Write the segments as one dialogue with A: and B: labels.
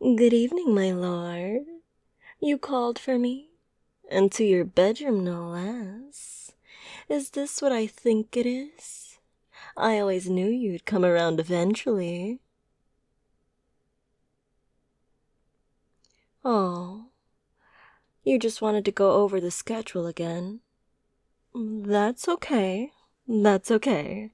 A: Good evening, my lord. You called for me? And to your bedroom, no less. Is this what I think it is? I always knew you'd come around eventually. Oh, you just wanted to go over the schedule again. That's okay. That's okay.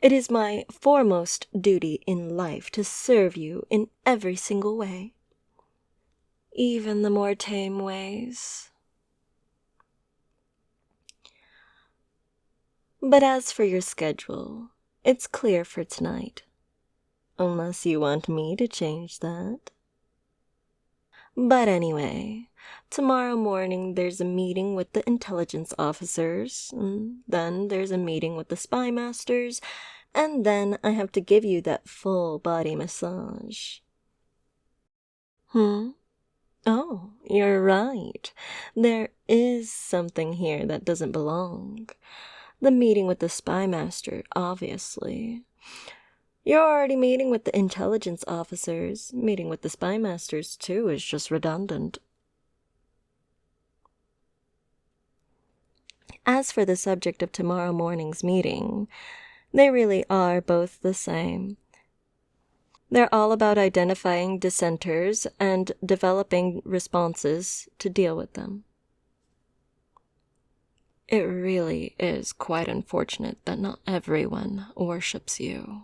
A: It is my foremost duty in life to serve you in every single way. Even the more tame ways. But as for your schedule, it's clear for tonight. Unless you want me to change that. But anyway, tomorrow morning there's a meeting with the intelligence officers, and then there's a meeting with the spy masters, and then I have to give you that full body massage. Oh, you're right. There is something here that doesn't belong. The meeting with the spy master, obviously. You're already meeting with the intelligence officers. Meeting with the spy masters, too, is just redundant. As for the subject of tomorrow morning's meeting, they really are both the same. They're all about identifying dissenters and developing responses to deal with them. It really is quite unfortunate that not everyone worships you.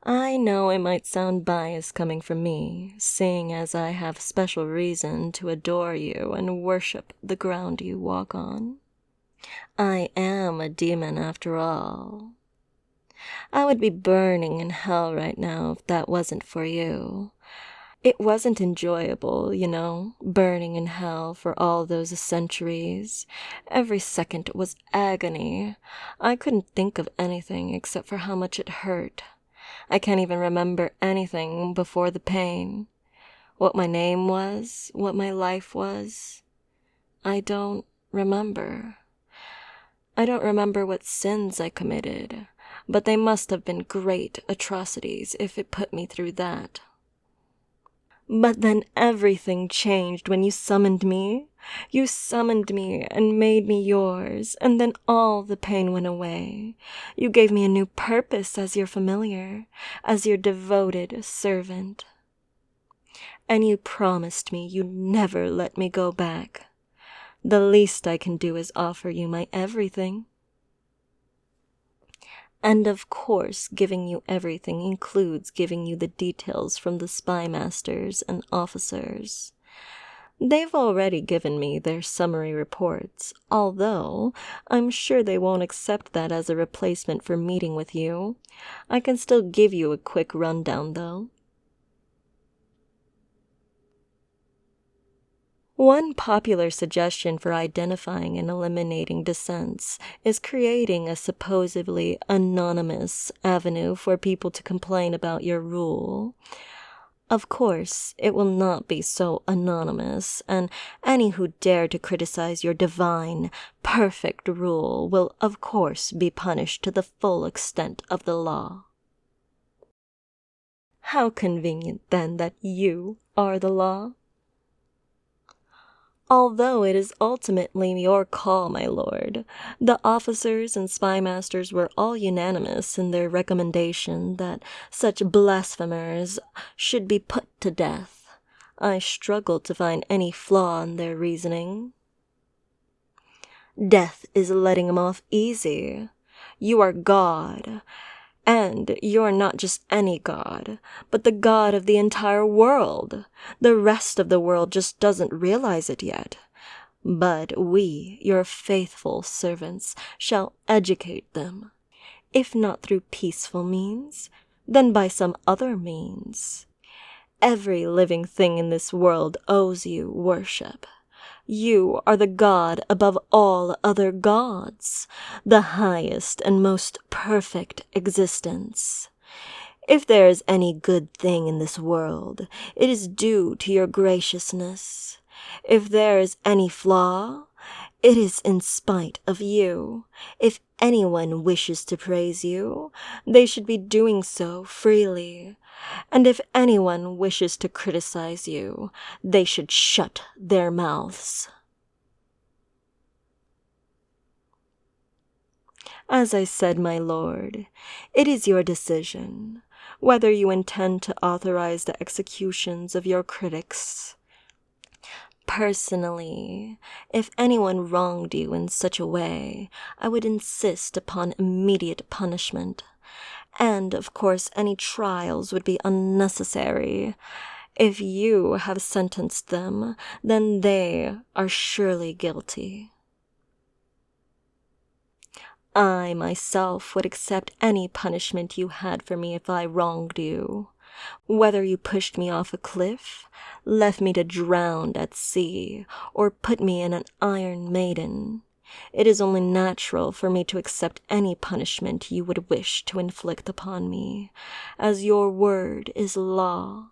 A: I know it might sound biased coming from me, seeing as I have special reason to adore you and worship the ground you walk on. I am a demon after all. I would be burning in hell right now if that wasn't for you. It wasn't enjoyable, burning in hell for all those centuries. Every second was agony. I couldn't think of anything except for how much it hurt. I can't even remember anything before the pain. What my name was, what my life was. I don't remember. I don't remember what sins I committed, but they must have been great atrocities if it put me through that. But then everything changed when you summoned me. You summoned me and made me yours, and then all the pain went away. You gave me a new purpose as your familiar, as your devoted servant. And you promised me you'd never let me go back. The least I can do is offer you my everything. And of course, giving you everything includes giving you the details from the spy masters and officers. They've already given me their summary reports, although I'm sure they won't accept that as a replacement for meeting with you. I can still give you a quick rundown, though. One popular suggestion for identifying and eliminating dissents is creating a supposedly anonymous avenue for people to complain about your rule. Of course, it will not be so anonymous, and any who dare to criticize your divine, perfect rule will, of course, be punished to the full extent of the law. How convenient, then, that you are the law. Although it is ultimately your call, my lord, the officers and spy masters were all unanimous in their recommendation that such blasphemers should be put to death. I struggled to find any flaw in their reasoning. Death is letting him off easy. You are God. And you're not just any god, but the god of the entire world. The rest of the world just doesn't realize it yet. But we, your faithful servants, shall educate them. If not through peaceful means, then by some other means. Every living thing in this world owes you worship. You are the God above all other gods, the highest and most perfect existence. If there is any good thing in this world, it is due to your graciousness. If there is any flaw, it is in spite of you. If anyone wishes to praise you, they should be doing so freely. And if anyone wishes to criticize you, they should shut their mouths. As I said, my lord, it is your decision whether you intend to authorize the executions of your critics. Personally, if anyone wronged you in such a way, I would insist upon immediate punishment. And, of course, any trials would be unnecessary. If you have sentenced them, then they are surely guilty. I myself would accept any punishment you had for me if I wronged you. Whether you pushed me off a cliff, left me to drown at sea, or put me in an Iron Maiden, it is only natural for me to accept any punishment you would wish to inflict upon me, as your word is law.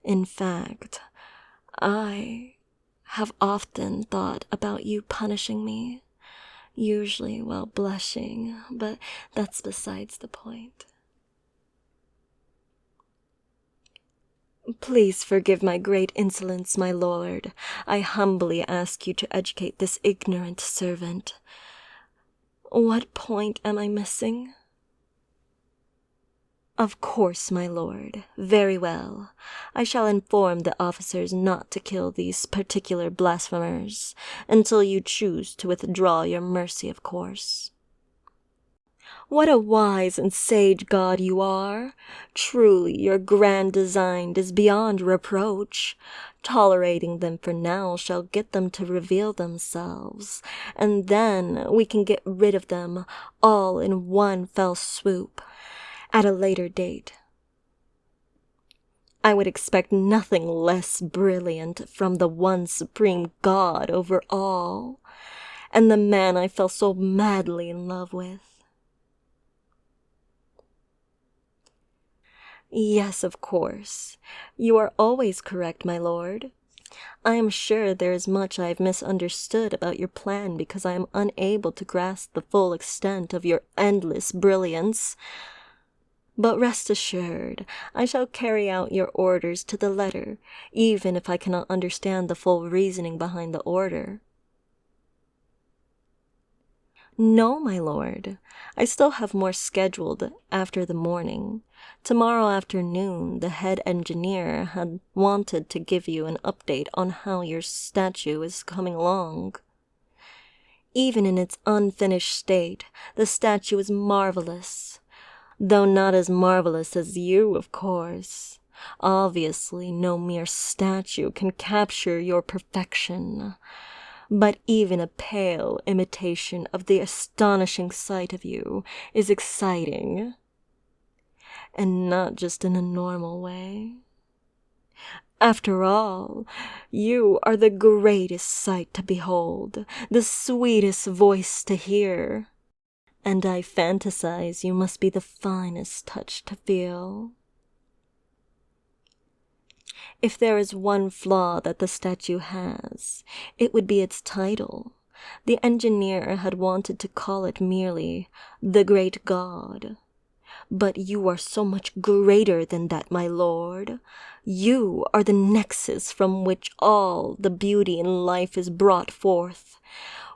A: In fact, I have often thought about you punishing me, usually while blushing, but that's besides the point. Please forgive my great insolence, my lord. I humbly ask you to educate this ignorant servant. What point am I missing? Of course, my lord. Very well. I shall inform the officers not to kill these particular blasphemers, until you choose to withdraw your mercy, of course. What a wise and sage god you are! Truly, your grand design is beyond reproach. Tolerating them for now shall get them to reveal themselves, and then we can get rid of them all in one fell swoop, at a later date. I would expect nothing less brilliant from the one supreme god over all, and the man I fell so madly in love with. Yes, of course. You are always correct, my lord. I am sure there is much I have misunderstood about your plan because I am unable to grasp the full extent of your endless brilliance. But rest assured, I shall carry out your orders to the letter, even if I cannot understand the full reasoning behind the order. No, my lord. I still have more scheduled after the morning. Tomorrow afternoon, the head engineer had wanted to give you an update on how your statue is coming along. Even in its unfinished state, the statue is marvelous. Though not as marvelous as you, of course. Obviously, no mere statue can capture your perfection. But even a pale imitation of the astonishing sight of you is exciting. And not just in a normal way. After all, you are the greatest sight to behold, the sweetest voice to hear. And I fantasize you must be the finest touch to feel. If there is one flaw that the statue has, it would be its title. The engineer had wanted to call it merely the Great God. But you are so much greater than that, my lord. You are the nexus from which all the beauty in life is brought forth.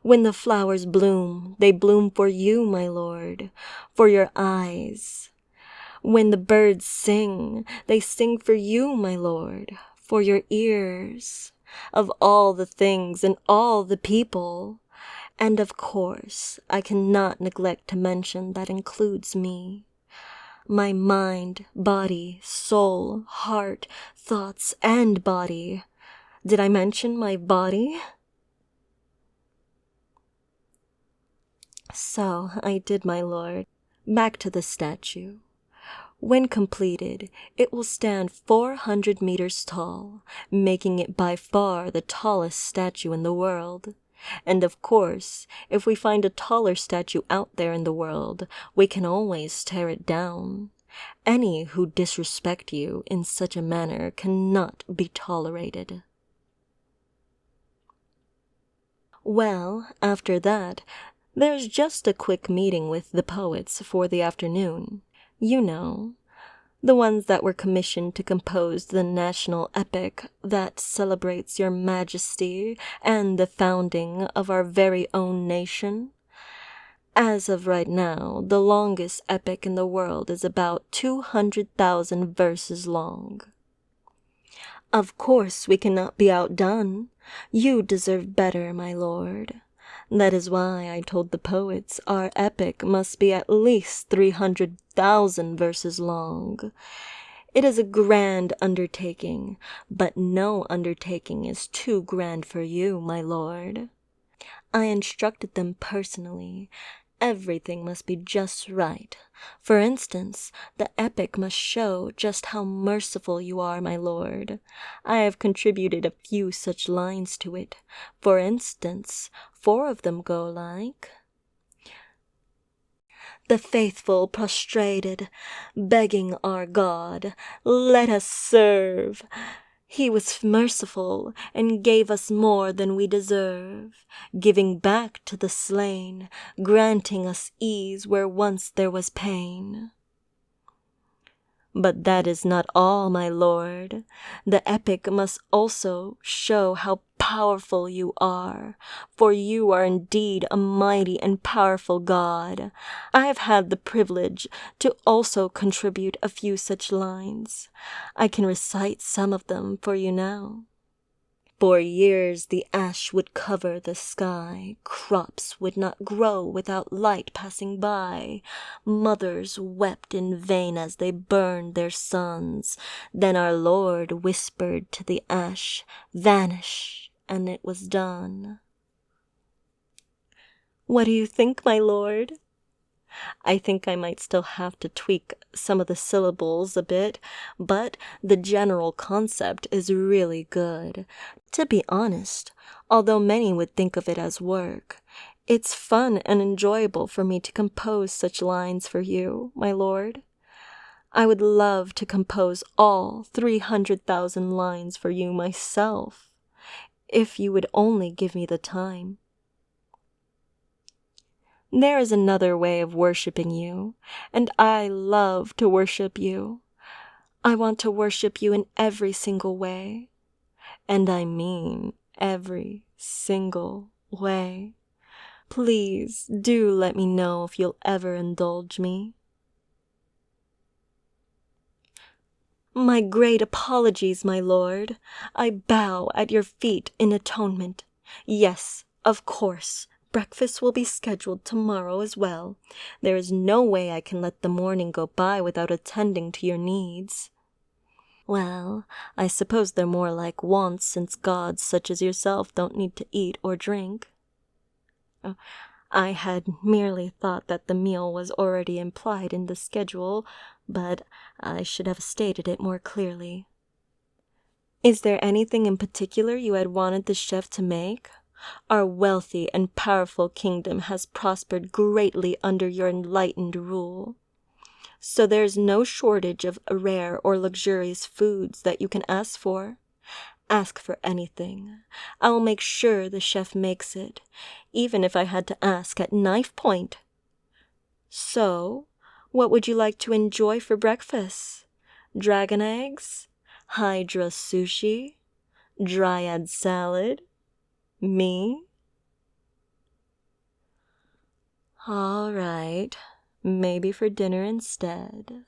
A: When the flowers bloom, they bloom for you, my lord, for your eyes. When the birds sing, they sing for you, my lord, for your ears. Of all the things and all the people. And of course, I cannot neglect to mention that includes me. My mind, body, soul, heart, thoughts, and body. Did I mention my body? So I did, my lord. Back to the statue. When completed, it will stand 400 meters tall, making it by far the tallest statue in the world. And of course, if we find a taller statue out there in the world, we can always tear it down. Any who disrespect you in such a manner cannot be tolerated. Well, after that, there's just a quick meeting with the poets for the afternoon. You know, the ones that were commissioned to compose the national epic that celebrates your majesty and the founding of our very own nation. As of right now, the longest epic in the world is about 200,000 verses long. Of course we cannot be outdone. You deserve better, my lord. That is why I told the poets our epic must be at least 300,000 verses long. It is a grand undertaking, but no undertaking is too grand for you, my lord. I instructed them personally. Everything must be just right. For instance, the epic must show just how merciful you are, my lord. I have contributed a few such lines to it. For instance, 4 of them go like, the faithful prostrated, begging our God, let us serve. He was merciful and gave us more than we deserve, giving back to the slain, granting us ease where once there was pain. But that is not all, my lord. The epic must also show how powerful you are, for you are indeed a mighty and powerful God. I have had the privilege to also contribute a few such lines. I can recite some of them for you now. For years the ash would cover the sky, crops would not grow without light passing by, mothers wept in vain as they burned their sons. Then our Lord whispered to the ash, vanish, and it was done. What do you think, my lord? I think I might still have to tweak some of the syllables a bit, but the general concept is really good. To be honest, although many would think of it as work, it's fun and enjoyable for me to compose such lines for you, my lord. I would love to compose all 300,000 lines for you myself, if you would only give me the time. There is another way of worshipping you, and I love to worship you. I want to worship you in every single way, and I mean every single way. Please do let me know if you'll ever indulge me. My great apologies, my lord. I bow at your feet in atonement. Yes, of course. Breakfast will be scheduled tomorrow as well. There is no way I can let the morning go by without attending to your needs. Well, I suppose they're more like wants, since gods such as yourself don't need to eat or drink. I had merely thought that the meal was already implied in the schedule, but I should have stated it more clearly. Is there anything in particular you had wanted the chef to make? Our wealthy and powerful kingdom has prospered greatly under your enlightened rule. So there is no shortage of rare or luxurious foods that you can ask for. Ask for anything. I will make sure the chef makes it, even if I had to ask at knife point. So, what would you like to enjoy for breakfast? Dragon eggs? Hydra sushi? Dryad salad? Me? All right, maybe for dinner instead.